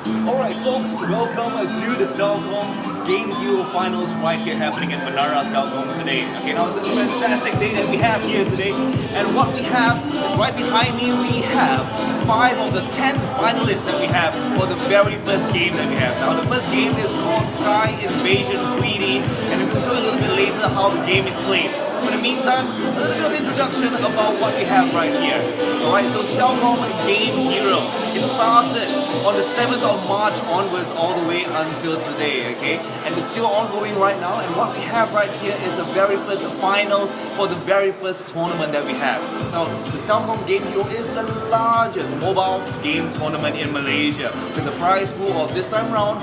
Alright folks, welcome to the Celcom Game Hero Finals right here happening in Menara Celcom today. Okay, now it's a fantastic day that we have here today, and what we have is right behind me. We have 5 of the 10 finalists that we have for the very first game that we have. Now the first game is called Sky Invasion 3D, and we'll show you a little bit later how the game is played. In the meantime, a little bit of introduction about what we have right here. Alright, so Celcom Game Hero. It started on the 7th of March onwards all the way until today, okay? And it's still ongoing right now, and what we have right here is the very first finals for the very first tournament that we have. Now, the Celcom Game Hero is the largest mobile game tournament in Malaysia, with a prize pool of this time around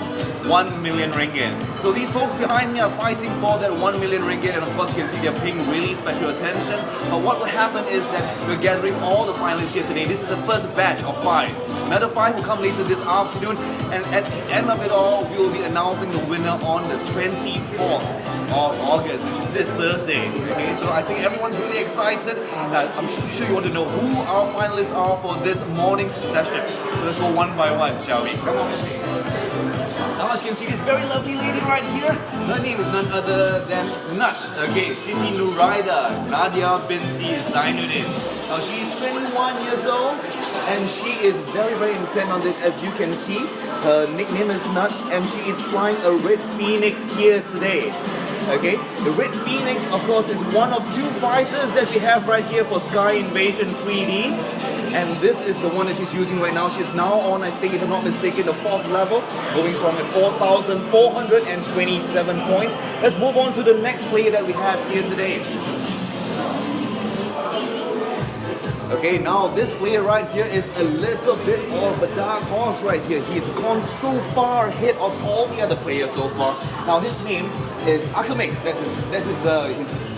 1 million ringgit. So these folks behind me are fighting for that 1 million ringgit, and of course you can see they're paying really special attention. But what will happen is that we're gathering all the finalists here today. This is the first batch of 5. Another 5 will come later this afternoon, and at the end of it all, we will be announcing the winner on the 24th of August, which is this Thursday. Okay, so I think everyone's really excited. I'm sure you want to know who our finalists are for this morning's session. So let's go one by one, shall we? Come on. Now as you can see, this very lovely lady right here, her name is none other than Nuts. Okay, Siti Nuraida Nadia binti Zainuddin. Now she's 21 years old, and she is very intent on this. As you can see, her nickname is Nuts, and she is flying a Red Phoenix here today. Okay, the Red Phoenix, of course, is one of 2 fighters that we have right here for Sky Invasion 3D. And this is the one that she's using right now. She's now on, I think, if I'm not mistaken, the 4th level, going strong at 4,427 points. Let's move on to the next player that we have here today. Okay, now this player right here is a little bit of a dark horse right here. He's gone so far ahead of all the other players so far. Now his name is Akamix. That is his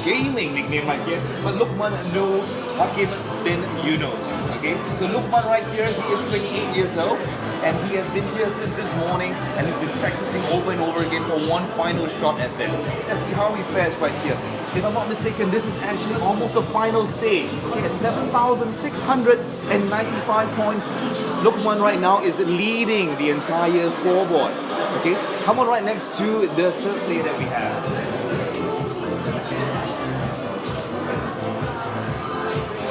gaming nickname right here. But Luqman no Hakim bin Yunus. Okay, so Luqman right here, he is 28 years old, and he has been here since this morning, and he's been practicing over and over again for one final shot at this. Let's see how he fares right here. If I'm not mistaken, this is actually almost a final stage. Okay, at 7,695 points, Luqman right now is leading the entire scoreboard. Okay, come on right next to the third player that we have.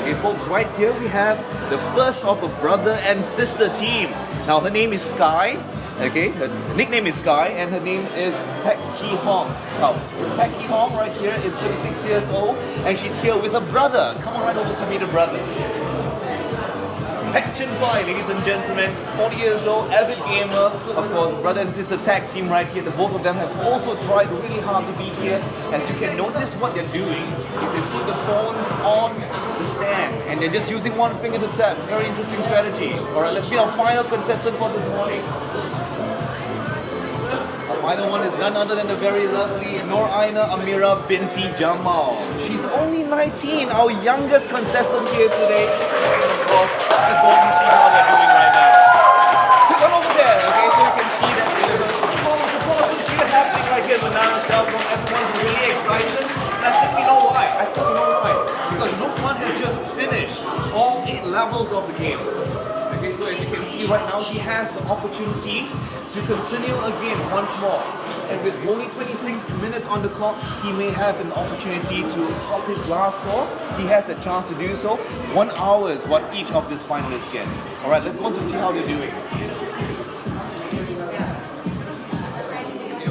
Okay, folks, right here we have the first of a brother and sister team. Now her name is Sky. Okay, her nickname is Sky, and her name is Pek Ki Hong. Now, Pek Ki Hong right here is 36 years old, and she's here with her brother. Come on right over to meet her brother. Pek Chin Fai, ladies and gentlemen, 40 years old, avid gamer. Of course, brother and sister tag team right here. The both of them have also tried really hard to be here. As you can notice, what they're doing is they put the phones on the stand, and they're just using one finger to tap. Very interesting strategy. Alright, let's meet our final contestant for this morning. Our final one is none other than the very lovely Nur Aina Amira binti Jamal. She's only 19, our youngest contestant here today. And of course, let's go and see how they're doing right now. Click on over there, okay, so you can see that there's a lot of support cheer happening right here in Menara Celcom. Everyone's really excited. And I think we know why. Because Luqman has just finished all 8 levels of the game. Okay, so as you can see right now, he has the opportunity to continue again once more. And with only 26 minutes on the clock, he may have an opportunity to top his last score. He has a chance to do so. 1 hour is what each of these finalists get. Alright, let's go on to see how they're doing.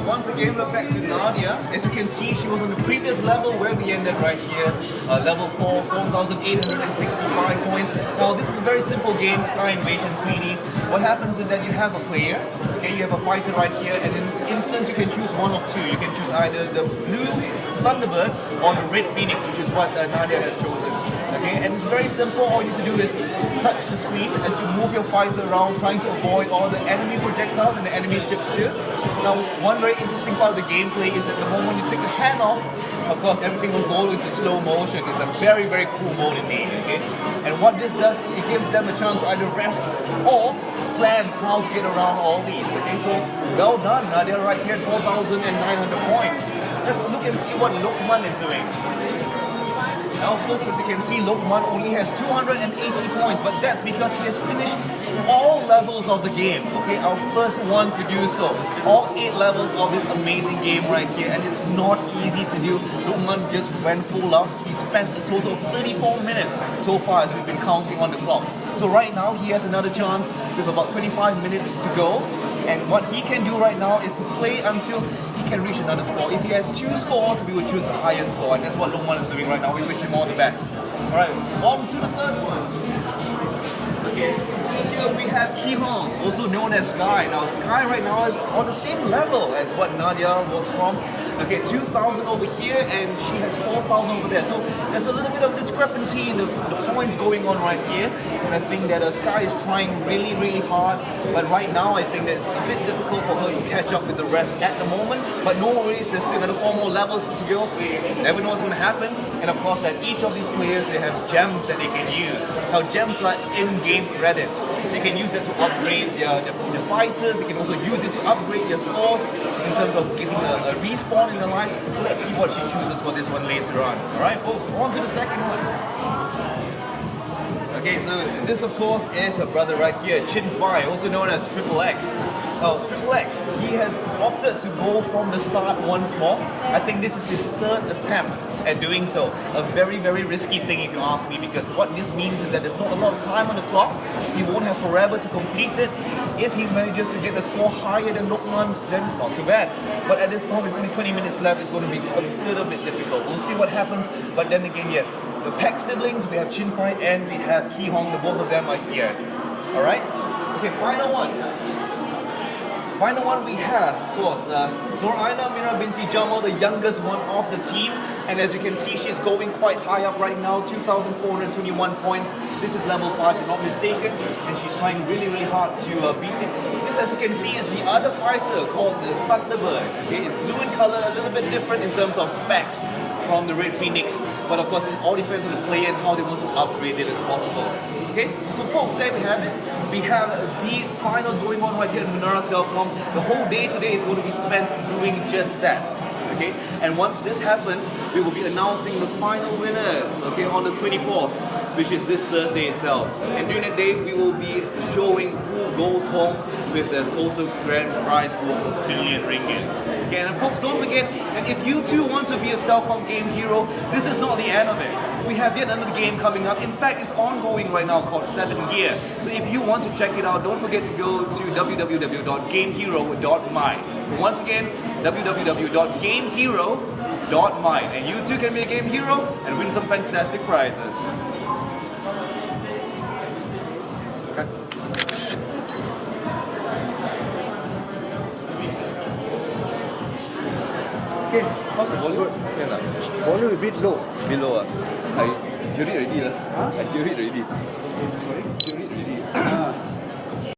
Once again, we're back to Nadia. As you can see, she was on the previous level where we ended right here. Level 4, 4,865 points. Now, this is a very simple game, Sky Invasion 3D. What happens is that you have a player, okay, you have a fighter right here, and in this instance, you can choose one of 2. You can choose either the blue Thunderbird or the red Phoenix, which is what Nadia has chosen. Okay, and it's very simple. All you need to do is touch the screen as you move your fighter around, trying to avoid all the enemy projectiles and the enemy ships here. Now, one very interesting part of the gameplay is that the moment you take the hand off, of course, everything will go into slow motion. It's a very cool mode indeed. Okay, and what this does, it gives them a chance to either rest or plan how to get around all these. Okay, so well done. They're right here at 4,900 points. Let's look and see what Luqman is doing. Now folks, as you can see, Luqman only has 280 points, but that's because he has finished all levels of the game. Okay, our first one to do so. All 8 levels of this amazing game right here, and it's not easy to do. Lukman just went full out. He spent a total of 34 minutes so far as we've been counting on the clock. So right now he has another chance with about 25 minutes to go. And what he can do right now is to play until he can reach another score. If he has 2 scores, we will choose the highest score, and that's what Lukman is doing right now. We wish him all the best. Alright, on to the third one. Okay, so here we have Ki Hong, also known as Sky. Now Sky right now is on the same level as what Nadia was from. Okay, 2,000 over here and she has 4,000 over there. So there's a little bit of discrepancy in the points going on right here. And I think that Sky is trying really hard. But right now I think that it's a bit difficult for her to catch up with the rest at the moment. But no worries, there's still another 4 more levels to go. You never know what's going to happen. And of course at each of these players they have gems that they can use. Now gems are in-game credits. They can use it to upgrade their fighters. They can also use it to upgrade their scores in terms of getting a respawn in the lives. So let's see what she chooses for this one later on. Alright folks, on to the second one. Okay, so this of course is her brother right here, Chin Fai, also known as Triple X. Now, Triple X, he has opted to go from the start once more. I think this is his 3rd attempt at doing so. A very risky thing if you ask me, because what this means is that there's not a lot of time on the clock. He won't have forever to complete it. If he manages to get the score higher than Lukman's, then not too bad. But at this point, with only 20 minutes left, it's going to be a little bit difficult. We'll see what happens, but then again, yes. The Pack siblings, we have Chin Fai and we have Ki Hong, the both of them are here. Alright? Okay, final one. Final one we have, of course, Nur Aina Mira binti Jamal, the youngest one of the team. And as you can see, she's going quite high up right now, 2,421 points. This is level 5, if I'm not mistaken. And she's trying really hard to beat it. This, as you can see, is the other fighter called the Thunderbird. Okay, it's blue in color, a little bit different in terms of specs from the Red Phoenix. But of course, it all depends on the player and how they want to upgrade it as possible. Okay, so folks, there we have it. We have the finals going on right here at Menara Celcom. The whole day today is going to be spent doing just that. Okay, and once this happens, we will be announcing the final winners. Okay, on the 24th, which is this Thursday itself. And during that day, we will be showing who goes home with the total grand prize pool of 1 billion ringgit. Okay, and folks, don't forget that if you too want to be a Celcom game hero, this is not the end of it. We have yet another game coming up. In fact, it's ongoing right now called 7 Gear. So if you want to check it out, don't forget to go to www.gamehero.my. So once again, www.gamehero.my. And you too can be a game hero and win some fantastic prizes. Okay, how's the volume? Volume a bit low. Below. I jury already. I jury already. Sorry? Jury already.